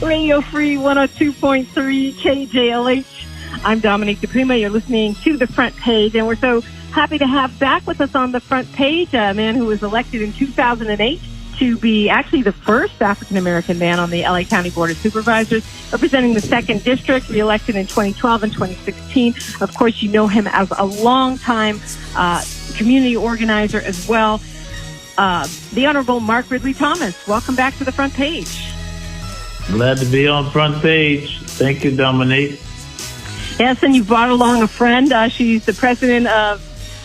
Radio Free 102.3 KJLH. I'm Dominique DiPrima. You're listening to The Front Page, and we're so happy to have back with us on The Front Page a man who was elected in 2008 to be actually the first African-American man on the LA County Board of Supervisors, representing the 2nd District, reelected in 2012 and 2016. Of course, you know him as a longtime community organizer as well. The Honorable Mark Ridley Thomas. Welcome back to The Front Page. Glad to be on Front Page. Thank you, Dominique. Yes, and you brought along a friend. She's the president of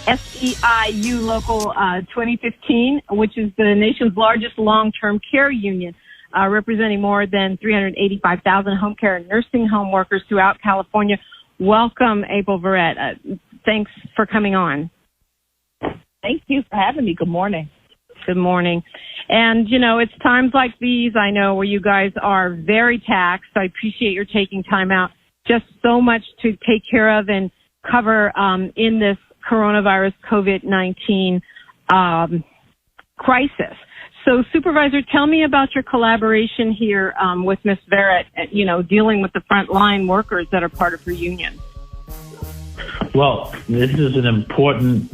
SEIU Local 2015, which is the nation's largest long-term care union, representing more than 385,000 home care and nursing home workers throughout California. Welcome, April Varrett. Thanks for coming on. Thank you for having me. Good morning. Good morning. And, you know, it's times like these, I know, where you guys are very taxed. I appreciate your taking time out. Just so much to take care of and cover in this coronavirus COVID-19 crisis. So, Supervisor, tell me about your collaboration here with Ms. Varrett, you know, dealing with the frontline workers that are part of her union. Well, this is an important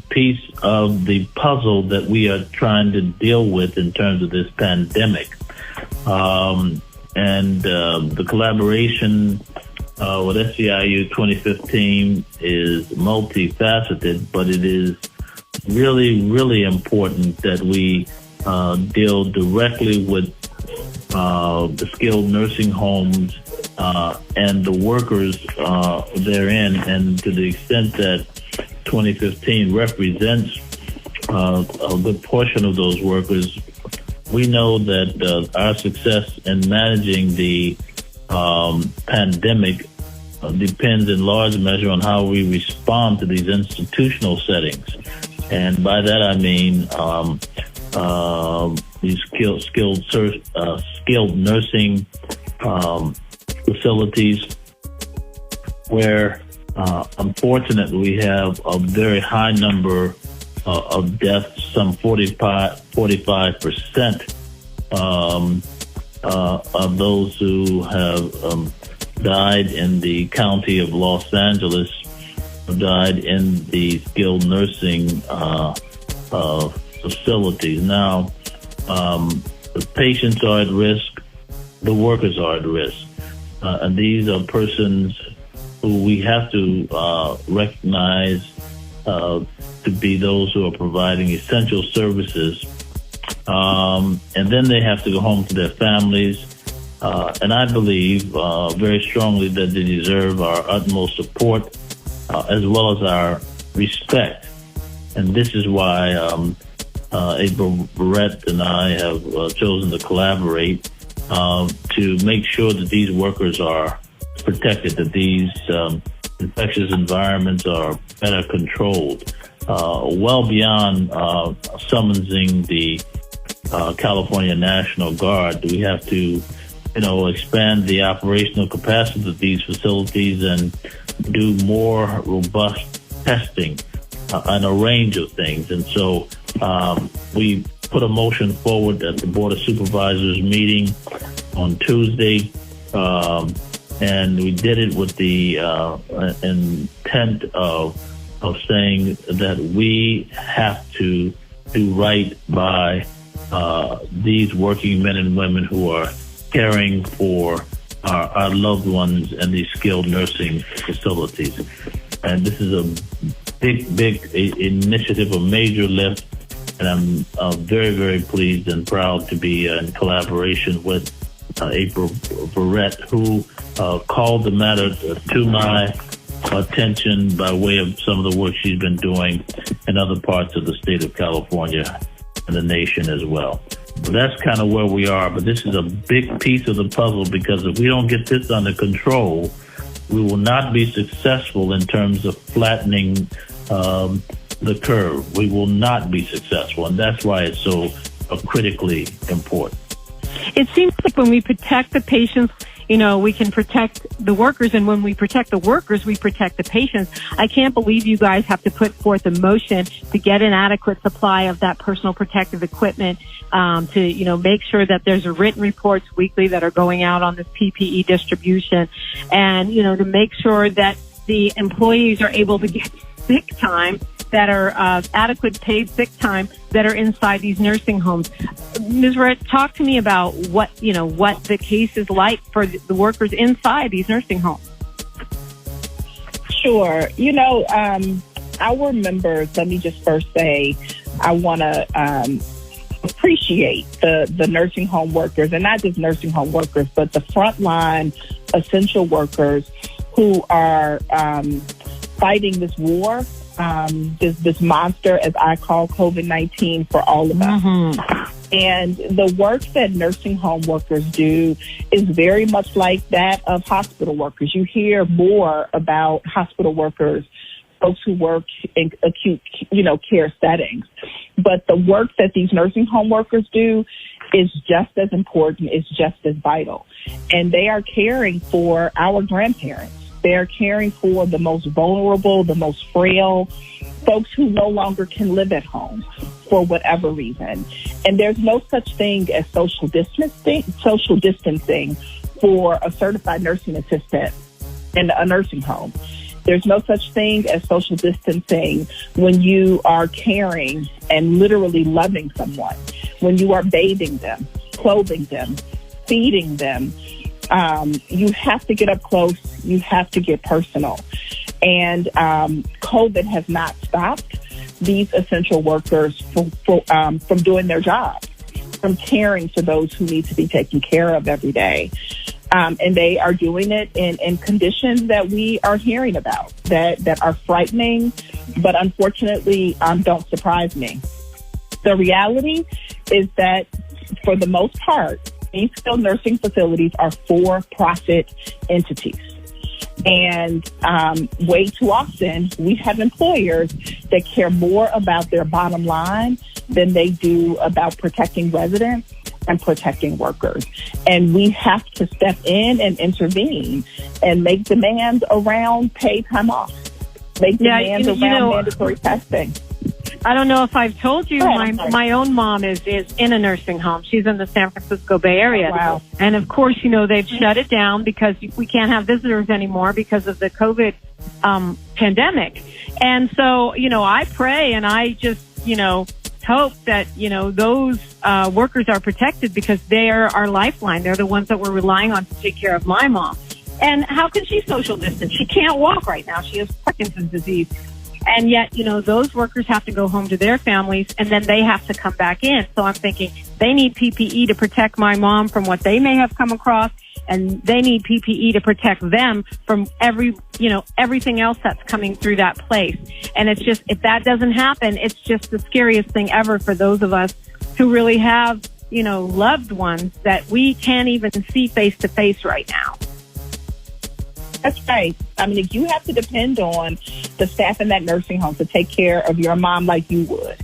piece of the puzzle that we are trying to deal with in terms of this pandemic. The collaboration with SEIU 2015 is multifaceted, but it is really, really important that we deal directly with the skilled nursing homes and the workers therein, and to the extent that 2015 represents a good portion of those workers, we know that our success in managing the pandemic depends in large measure on how we respond to these institutional settings. And by that I mean these skilled nursing facilities where unfortunately we have a very high number of deaths, some 45% of those who have died in the county of Los Angeles have died in the skilled nursing facilities. Now, the patients are at risk, the workers are at risk. And these are persons who we have to recognize to be those who are providing essential services. And then they have to go home to their families. And I believe very strongly that they deserve our utmost support as well as our respect. And this is why April Varrett and I have chosen to collaborate to make sure that these workers are protected, that these infectious environments are better controlled, well beyond summoning the California National Guard. We have to, expand the operational capacity of these facilities and do more robust testing on a range of things. And so we put a motion forward at the Board of Supervisors meeting on Tuesday, and we did it with the intent of saying that we have to do right by these working men and women who are caring for our loved ones in these skilled nursing facilities. And this is a big initiative, a major lift. And I'm very, very pleased and proud to be in collaboration with April Varrett, who called the matter to my attention by way of some of the work she's been doing in other parts of the state of California and the nation as well. So that's kind of where we are, but this is a big piece of the puzzle, because if we don't get this under control, we will not be successful in terms of flattening the curve. We will not be successful, and that's why it's so critically important. It seems like when we protect the patients we can protect the workers. And when we protect the workers, we protect the patients. I can't believe you guys have to put forth a motion to get an adequate supply of that personal protective equipment, to, make sure that there's written reports weekly that are going out on this PPE distribution, and, to make sure that the employees are able to get sick time that are adequate paid sick time that are inside these nursing homes. Ms. Varrett, talk to me about what the case is like for the workers inside these nursing homes. Sure. Our members, let me just first say, I want to appreciate the nursing home workers, and not just nursing home workers, but the frontline essential workers who are fighting this war, this monster, as I call COVID-19, for all of us. Mm-hmm. And the work that nursing home workers do is very much like that of hospital workers. You hear more about hospital workers, folks who work in acute, care settings. But the work that these nursing home workers do is just as important, is just as vital. And they are caring for our grandparents. They're caring for the most vulnerable, the most frail, folks who no longer can live at home for whatever reason. And there's no such thing as social distancing for a certified nursing assistant in a nursing home. There's no such thing as social distancing when you are caring and literally loving someone, when you are bathing them, clothing them, feeding them. You have to get up close. You have to get personal. And COVID has not stopped these essential workers from doing their job, from caring for those who need to be taken care of every day. And they are doing it in conditions that we are hearing about, that are frightening, but unfortunately don't surprise me. The reality is that for the most part, these skilled nursing facilities are for-profit entities. And way too often, we have employers that care more about their bottom line than they do about protecting residents and protecting workers. And we have to step in and intervene and make demands around paid time off, make demands around mandatory testing. I don't know if I've told you, my own mom is in a nursing home. She's in the San Francisco Bay Area. Oh, wow. And of course, they've shut it down because we can't have visitors anymore because of the COVID pandemic. And so, I pray and I just, hope that, those workers are protected because they are our lifeline. They're the ones that we're relying on to take care of my mom. And how can she social distance? She can't walk right now. She has Parkinson's disease. And yet, those workers have to go home to their families and then they have to come back in. So I'm thinking they need PPE to protect my mom from what they may have come across, and they need PPE to protect them from everything else that's coming through that place. And it's just, if that doesn't happen, it's just the scariest thing ever for those of us who really have, loved ones that we can't even see face to face right now. That's right. I mean, you have to depend on the staff in that nursing home to take care of your mom like you would.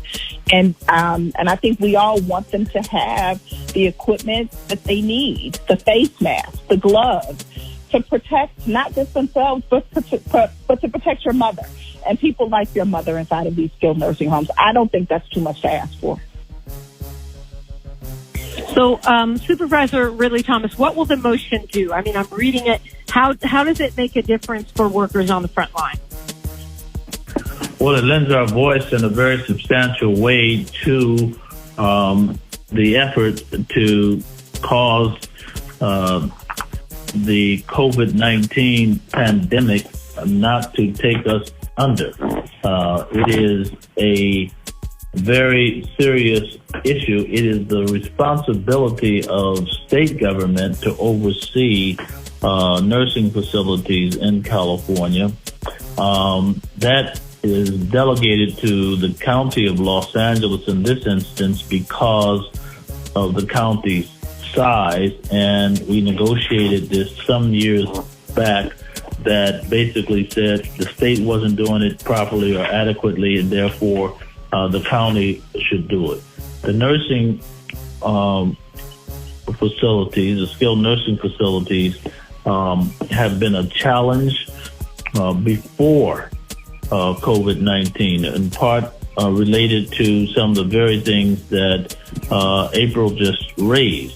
And I think we all want them to have the equipment that they need, the face mask, the gloves, to protect not just themselves, but to protect your mother and people like your mother inside of these skilled nursing homes. I don't think that's too much to ask for. So, Supervisor Ridley Thomas, what will the motion do? I mean, I'm reading it. How does it make a difference for workers on the front line? Well, it lends our voice in a very substantial way to the effort to cause the COVID-19 pandemic not to take us under. It is a very serious issue. It is the responsibility of state government to oversee nursing facilities in California. That is delegated to the County of Los Angeles in this instance because of the county's size, and we negotiated this some years back that basically said the state wasn't doing it properly or adequately, and therefore the county should do it. The nursing facilities, the skilled nursing facilities, have been a challenge before COVID-19, in part related to some of the very things that April just raised.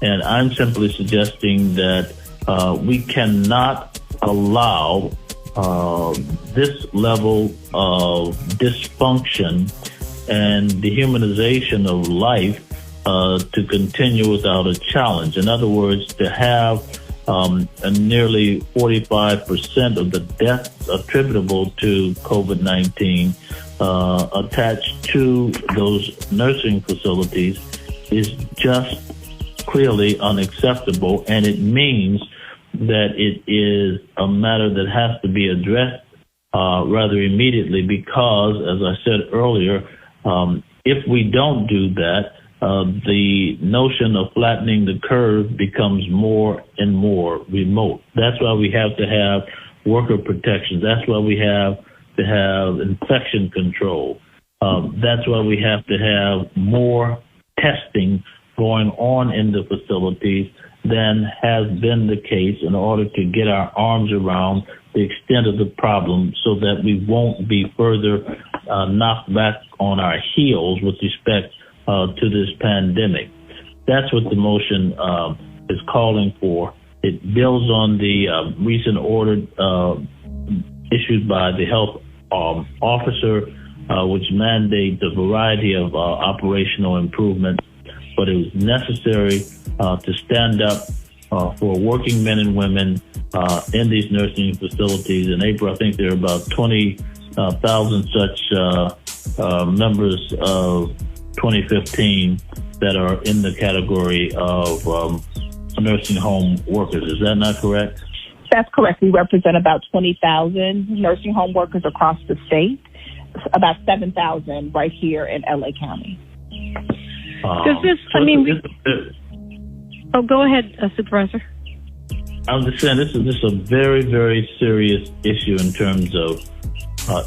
And I'm simply suggesting that we cannot allow this level of dysfunction and dehumanization of life to continue without a challenge. In other words, to have nearly 45% of the deaths attributable to COVID-19 attached to those nursing facilities is just clearly unacceptable, and it means that it is a matter that has to be addressed rather immediately, because, as I said earlier, if we don't do that, the notion of flattening the curve becomes more and more remote. That's why we have to have worker protections. That's why we have to have infection control. That's why we have to have more testing going on in the facilities than has been the case, in order to get our arms around the extent of the problem, so that we won't be further knocked back on our heels with respect to this pandemic. That's what the motion is calling for. It builds on the recent order issued by the health officer, which mandates a variety of operational improvements, but it was necessary to stand up for working men and women in these nursing facilities. In April, I think there are about 20,000 such members of 2015 that are in the category of nursing home workers. Is that not correct? That's correct. We represent about 20,000 nursing home workers across the state, about 7,000 right here in LA County. Does this, go ahead, Supervisor. I'm just saying this is a very, very serious issue in terms of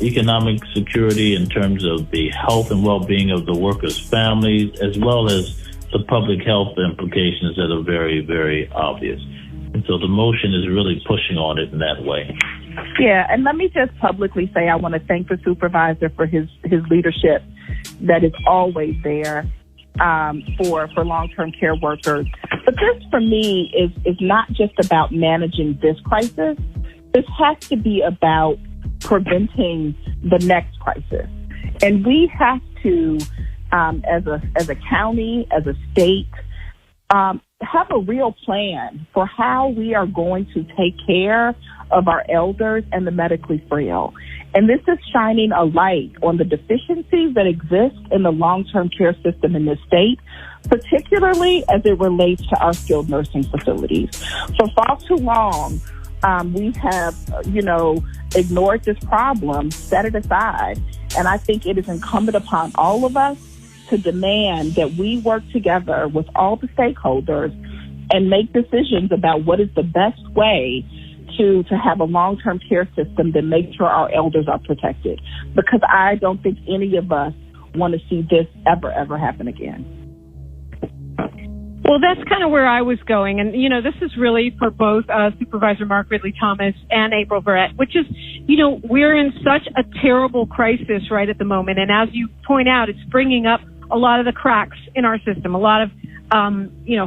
economic security, in terms of the health and well-being of the workers' families, as well as the public health implications that are very, very obvious. And so the motion is really pushing on it in that way. Yeah, and let me just publicly say I want to thank the supervisor for his leadership that is always there for long-term care workers. But this, for me, is not just about managing this crisis. This has to be about preventing the next crisis. And we have to, as a county, as a state, have a real plan for how we are going to take care of our elders and the medically frail. And this is shining a light on the deficiencies that exist in the long-term care system in this state, particularly as it relates to our skilled nursing facilities. For far too long, we have, ignored this problem, set it aside. And I think it is incumbent upon all of us to demand that we work together with all the stakeholders and make decisions about what is the best way to have a long-term care system that makes sure our elders are protected. Because I don't think any of us want to see this ever happen again. Well, that's kind of where I was going. And, this is really for both Supervisor Mark Ridley Thomas and April Varrett, which is, we're in such a terrible crisis right at the moment. And as you point out, it's bringing up a lot of the cracks in our system, a lot of,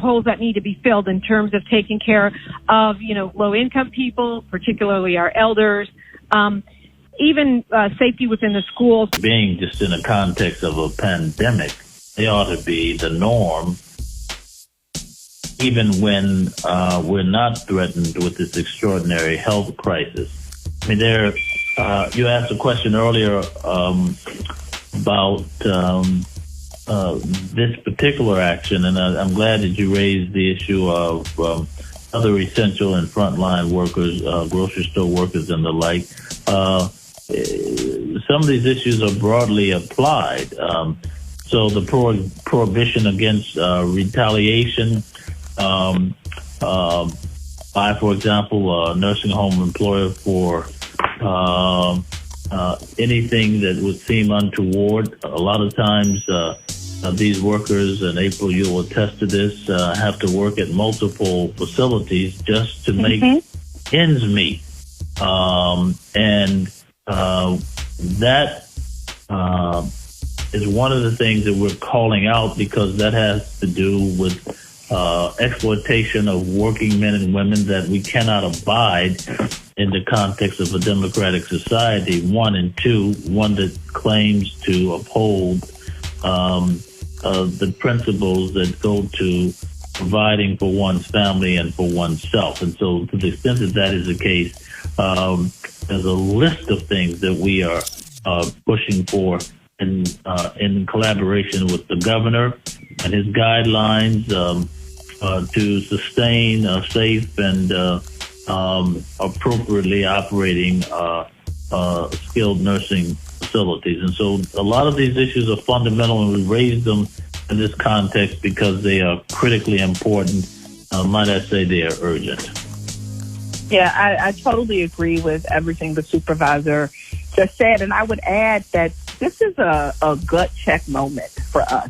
holes that need to be filled in terms of taking care of, low-income people, particularly our elders, even safety within the schools. Being just in the context of a pandemic, they ought to be the norm, even when we're not threatened with this extraordinary health crisis. I mean, you asked a question earlier about this particular action, and I'm glad that you raised the issue of other essential and frontline workers, grocery store workers and the like. Some of these issues are broadly applied. So the prohibition against retaliation by, for example, a nursing home employer for anything that would seem untoward. A lot of times these workers, and April, you'll attest to this, have to work at multiple facilities just to make ends meet. That is one of the things that we're calling out, because that has to do with exploitation of working men and women that we cannot abide in the context of a democratic society. One, and two, one that claims to uphold the principles that go to providing for one's family and for oneself. And so to the extent that that is the case, there's a list of things that we are pushing for in collaboration with the governor and his guidelines to sustain safe and appropriately operating skilled nursing facilities. And so a lot of these issues are fundamental, and we raise them in this context because they are critically important. Might I say they are urgent? Yeah, I totally agree with everything the supervisor just said. And I would add that this is a gut check moment for us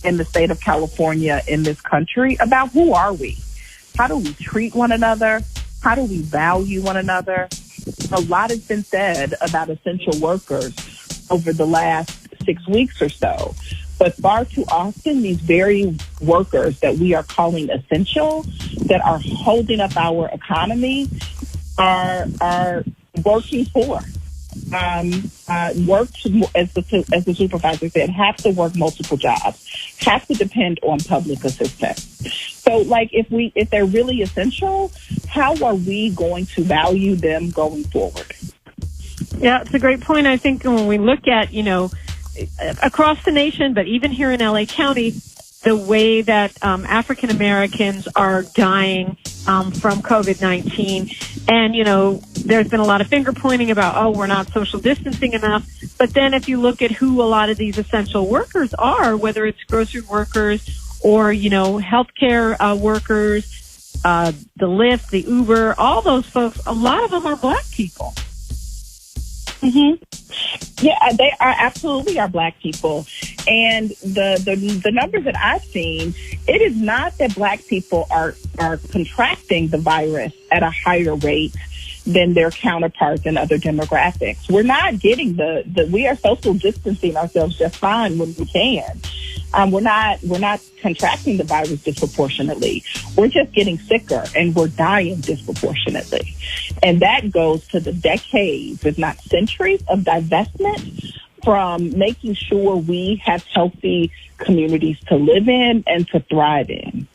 in the state of California, in this country, about who are we? How do we treat one another? How do we value one another? A lot has been said about essential workers over the last 6 weeks or so. But far too often, these very workers that we are calling essential, that are holding up our economy, are working for. Work, as the supervisor said, have to work multiple jobs, have to depend on public assistance. So, like, if they're really essential, how are we going to value them going forward? Yeah, it's a great point. I think when we look at, across the nation, but even here in LA County, the way that African Americans are dying from COVID-19. And, there's been a lot of finger pointing about, we're not social distancing enough. But then if you look at who a lot of these essential workers are, whether it's grocery workers or, healthcare workers, the Lyft, the Uber, all those folks, a lot of them are Black people. Yeah, they are absolutely our Black people. And the numbers that I've seen, it is not that Black people are contracting the virus at a higher rate than their counterparts in other demographics. We're not getting we are social distancing ourselves just fine when we can. We're not contracting the virus disproportionately. We're just getting sicker, and we're dying disproportionately. And that goes to the decades, if not centuries, of divestment from making sure we have healthy communities to live in and to thrive in.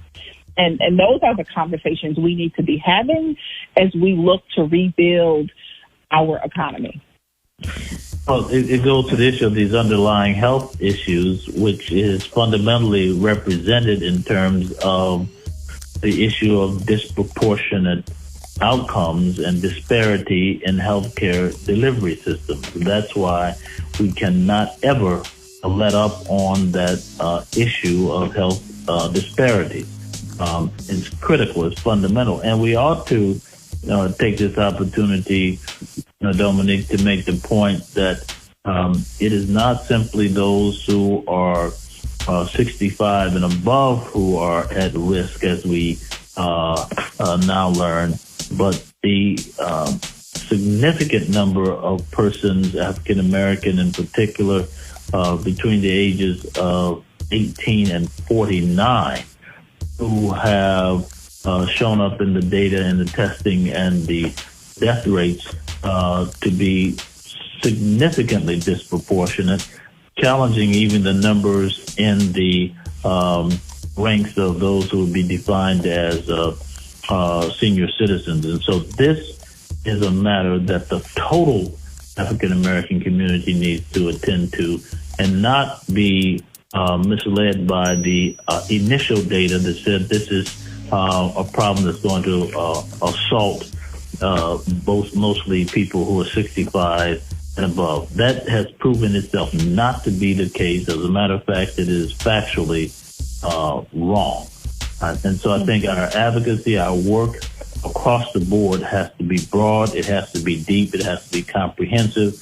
And those are the conversations we need to be having as we look to rebuild our economy. Well, it goes to the issue of these underlying health issues, which is fundamentally represented in terms of the issue of disproportionate outcomes and disparity in healthcare delivery systems. That's why we cannot ever let up on that issue of health disparities. It's critical, it's fundamental, and we ought to take this opportunity, Dominique, to make the point that it is not simply those who are 65 and above who are at risk, as we now learn, but the significant number of persons, African American in particular, between the ages of 18 and 49, who have shown up in the data and the testing and the death rates to be significantly disproportionate, challenging even the numbers in the ranks of those who would be defined as senior citizens. And so this is a matter that the total African American community needs to attend to, and not be misled by the initial data that said this is a problem that's going to assault mostly people who are 65 and above. That has proven itself not to be the case. As a matter of fact, it is factually wrong. And so I think our advocacy, our work across the board has to be broad, it has to be deep, it has to be comprehensive,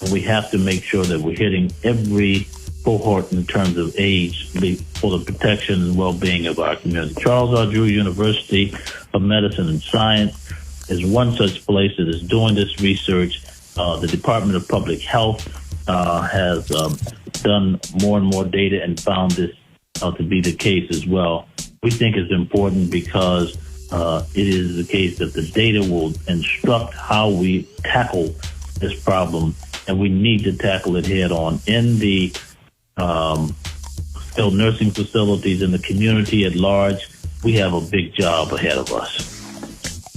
and we have to make sure that we're hitting every cohort in terms of age for the protection and well-being of our community. Charles R. Drew University of Medicine and Science is one such place that is doing this research. The Department of Public Health has done more and more data and found this to be the case as well. We think it's important because it is the case that the data will instruct how we tackle this problem, and we need to tackle it head on in the skilled nursing facilities, in the community at large. We have a big job ahead of us.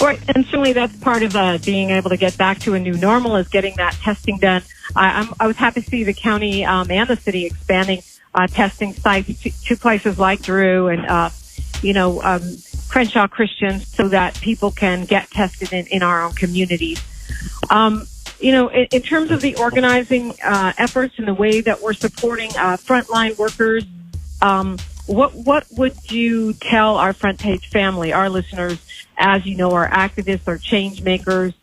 Right, and certainly that's part of being able to get back to a new normal is getting that testing done. I was happy to see the county and the city expanding testing sites to places like Drew and Crenshaw Christian, so that people can get tested in our own communities. In terms of the organizing efforts and the way that we're supporting frontline workers, what would you tell our Front Page family, our listeners, as you know, are activists or change makers?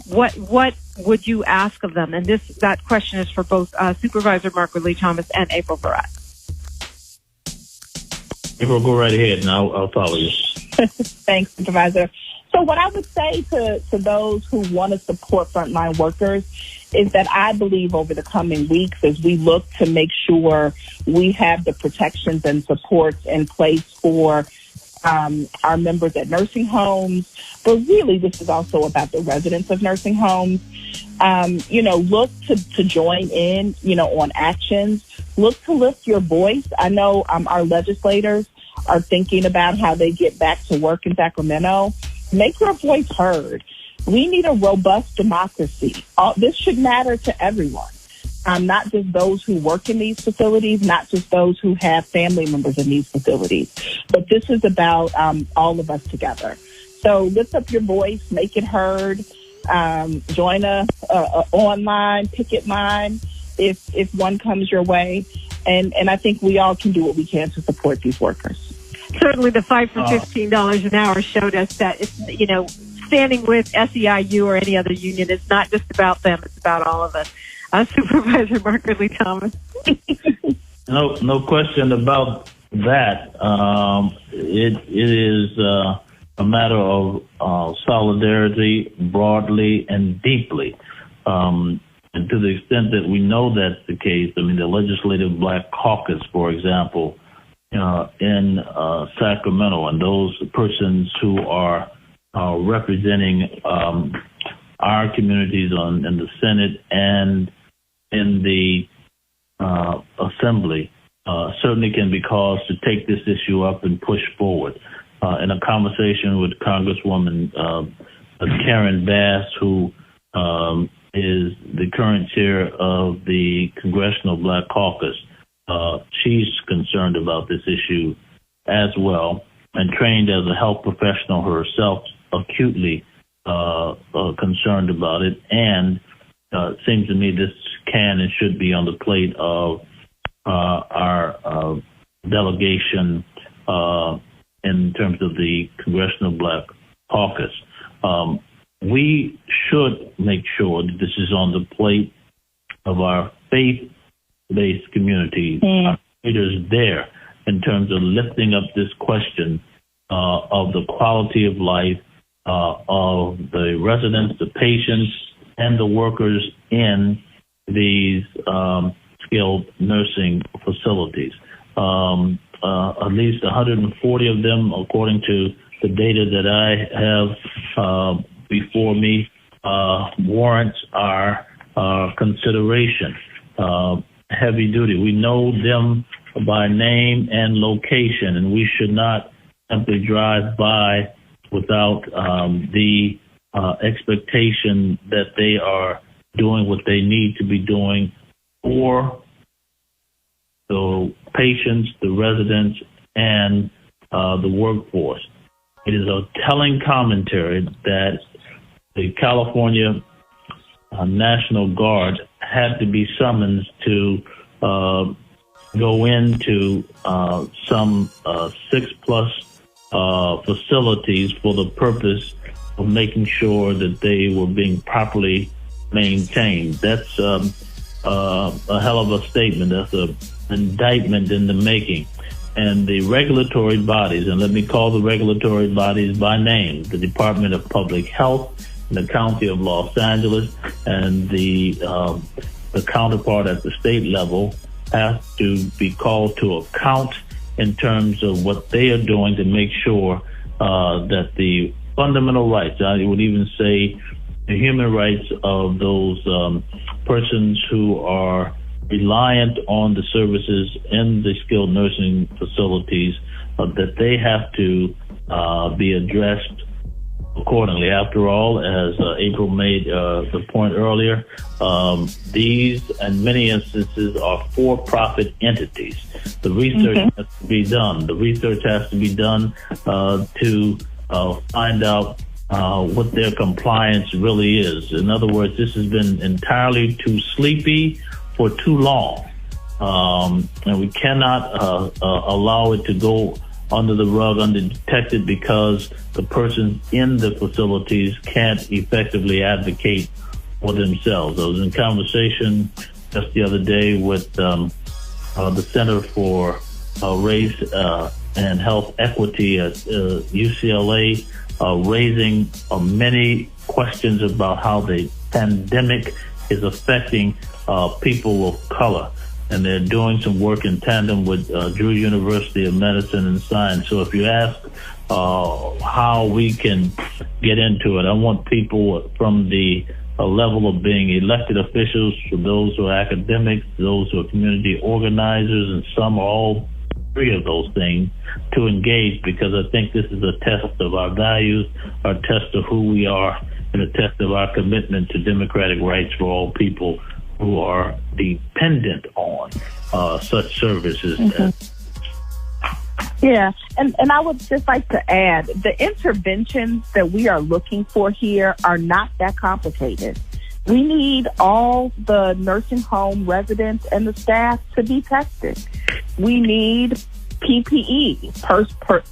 What would you ask of them? And that question is for both Supervisor Mark Ridley Thomas and April Varrett. April, go right ahead, and I'll follow you. Thanks, Supervisor. So what I would say to those who want to support frontline workers is that I believe over the coming weeks, as we look to make sure we have the protections and supports in place for our members at nursing homes, but really this is also about the residents of nursing homes. Look to join in, on actions. Look to lift your voice. I know our legislators are thinking about how they get back to work in Sacramento. Make your voice heard. We need a robust democracy. This should matter to everyone, not just those who work in these facilities, not just those who have family members in these facilities, but this is about all of us together. So lift up your voice, make it heard. Join a online picket line if one comes your way, and I think we all can do what we can to support these workers. Certainly, the fight for $15 an hour showed us that it's standing with SEIU or any other union. It's not just about them; it's about all of us. Supervisor Mark Ridley Thomas. No question about that. It is a matter of solidarity broadly and deeply. And to the extent that we know that's the case, the Legislative Black Caucus, for example, in Sacramento, and those persons who are representing our communities in the Senate and in the Assembly certainly can be cause to take this issue up and push forward. In a conversation with Congresswoman Karen Bass, who is the current chair of the Congressional Black Caucus, she's concerned about this issue as well, and trained as a health professional herself, acutely concerned about it. And it seems to me this can and should be on the plate of our delegation in terms of the Congressional Black Caucus. We should make sure that this is on the plate of our faith-based community, our leaders there, in terms of lifting up this question of the quality of life of the residents, the patients, and the workers in these skilled nursing facilities. At least 140 of them, according to the data that I have before me, warrants our consideration. Heavy duty. We know them by name and location, and we should not simply drive by without the expectation that they are doing what they need to be doing for the patients, the residents, and the workforce. It is a telling commentary that the California National Guard had to be summoned to go into some 6+ facilities for the purpose of making sure that they were being properly maintained. That's a hell of a statement. That's an indictment in the making. And the regulatory bodies, and let me call the regulatory bodies by name, the Department of Public Health, the County of Los Angeles, and the counterpart at the state level, have to be called to account in terms of what they are doing to make sure that the fundamental rights, I would even say the human rights of those persons who are reliant on the services in the skilled nursing facilities, that they have to be addressed accordingly. After all, as April made the point earlier, these, in many instances, are for-profit entities. The research has to be done. The research has to be done to find out what their compliance really is. In other words, this has been entirely too sleepy for too long, and we cannot allow it to go under the rug, undetected, because the persons in the facilities can't effectively advocate for themselves. I was in conversation just the other day with the Center for Race and Health Equity at UCLA, raising many questions about how the pandemic is affecting people of color. And they're doing some work in tandem with Drew University of Medicine and Science. So if you ask how we can get into it, I want people from the level of being elected officials, to those who are academics, those who are community organizers, and some or all three of those things, to engage, because I think this is a test of our values, a test of who we are, and a test of our commitment to democratic rights for all people who are dependent on such services. Yeah, and I would just like to add, the interventions that we are looking for here are not that complicated. We need all the nursing home residents and the staff to be tested. We need PPE,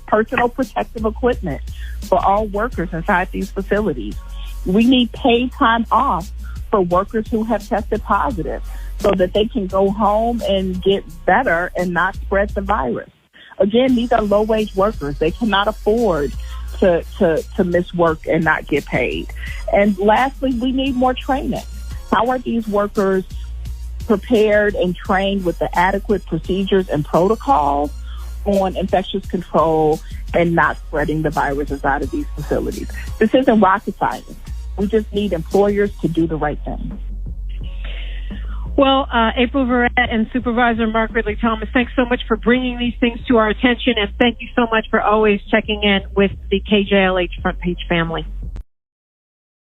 personal protective equipment, for all workers inside these facilities. We need paid time off for workers who have tested positive, so that they can go home and get better and not spread the virus. Again, these are low-wage workers. They cannot afford to miss work and not get paid. And lastly, we need more training. How are these workers prepared and trained with the adequate procedures and protocols on infectious control and not spreading the viruses out of these facilities? This isn't rocket science. We just need employers to do the right thing. Well, April Varrett and Supervisor Mark Ridley Thomas, thanks so much for bringing these things to our attention, and thank you so much for always checking in with the KJLH Front Page family.